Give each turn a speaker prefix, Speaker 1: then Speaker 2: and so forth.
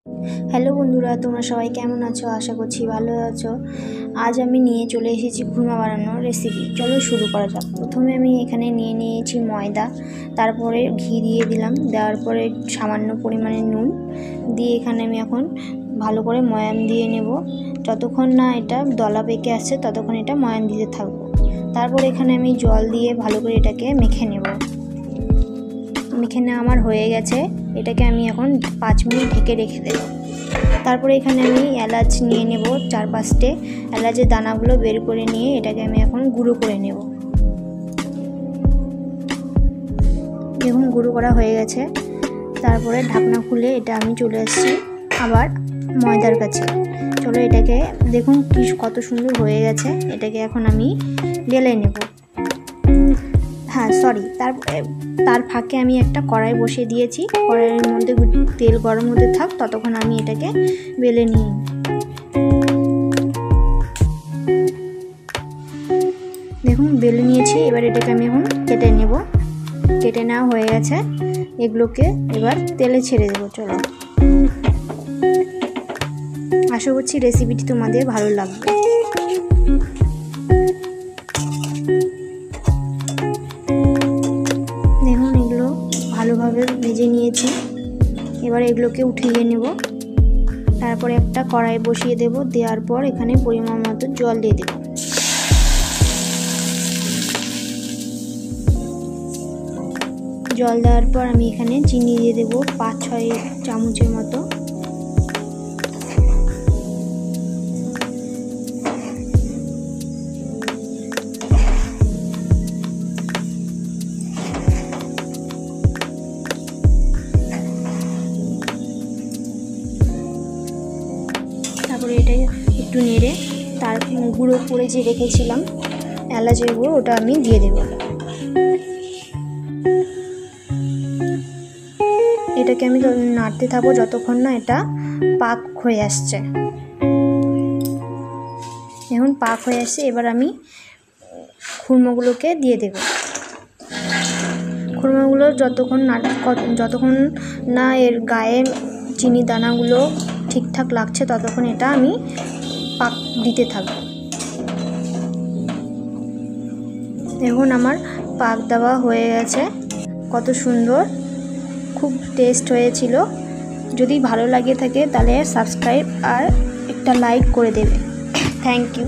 Speaker 1: Hello বন্ধুরা, তোমরা সবাই কেমন আছো? আশা করছি ভালো আছো। আজ আমি নিয়ে চলে এসেছি খুরমা বানানোর রেসিপি। চলো শুরু করা যাক। প্রথমে আমি এখানে নিয়ে নিয়েছি ময়দা, তারপরে ঘি দিয়ে দিলাম, দেওয়ার পরে সামান্য পরিমাণে নুন দিয়ে এখানে আমি এখন ভালো করে ময়াম দিয়ে নেব। যতক্ষণ না এটা দলা পেকে আসছে ততক্ষণ এটা ময়াম দিতে থাকবো। তারপরে এখানে আমি জল দিয়ে ভালো করে এটাকে মেখে নেব। মেখে নেওয়া আমার হয়ে গেছে। এটাকে আমি এখন 5 মিনিট ঢেকে রেখে দেব। তারপরে এখানে আমি এলাচ নিয়ে নেব, 4-5টে এলাচের দানাগুলো বের করে নিয়ে এটাকে আমি এখন গুঁড়ো করে নেব। দেখুন গুঁড়ো করা হয়ে গেছে। তারপরে ঢাকনা খুলে এটা আমি চলে আসছি আবার ময়দার কাছে। চলো এটাকে দেখুন কত সুন্দর হয়ে গেছে। এটাকে এখন আমি বেলে নেব। তার ফাঁকে আমি একটা কড়াই বসিয়ে দিয়েছি। কড়াইয়ের মধ্যে তেল গরম হতে থাক, ততক্ষণ আমি এটাকে বেলে নিই। দেখুন বেলে নিয়েছি। এবার এটাকে আমি এখন কেটে নেব। কেটে নেওয়া হয়ে গেছে। এগুলোকে এবার তেলে ছেড়ে দেবো। চলো, আশা করছি রেসিপিটি তোমাদের ভালো লাগবে। দেখুন এগুলো ভালোভাবে ভেজে নিয়েছি। এবার এগুলোকে উঠিয়ে নেব। তারপরে একটা কড়াই বসিয়ে দেব। দেওয়ার পর এখানে পরিমাণ মতো জল দিয়ে দেব। জল দেওয়ার পর আমি এখানে চিনি দিয়ে দেব 5-6 চামচের মতো। তারপরে এটা একটু নেড়ে তার গুঁড়ো করে যে রেখেছিলাম এলাচের গুঁড়ো, ওটা আমি দিয়ে দেব। এটাকে আমি নাড়তে থাকবো যতক্ষণ না এটা পাক হয়ে আসছে। এখন পাক হয়ে আসছে। এবার আমি খুরমাগুলোকে দিয়ে দেব। খুরমাগুলো যতক্ষণ না এর গায়ে চিনি দানাগুলো ঠিকঠাক লাগছে ততক্ষণ এটা আমি পাক দিতে থাকবো। এখন আমার পাক দেওয়া হয়ে গেছে। কত সুন্দর, খুব টেস্ট হয়েছিল। যদি ভালো লাগে থাকে তাহলে সাবস্ক্রাইব আর একটা লাইক করে দেবে। Thank you.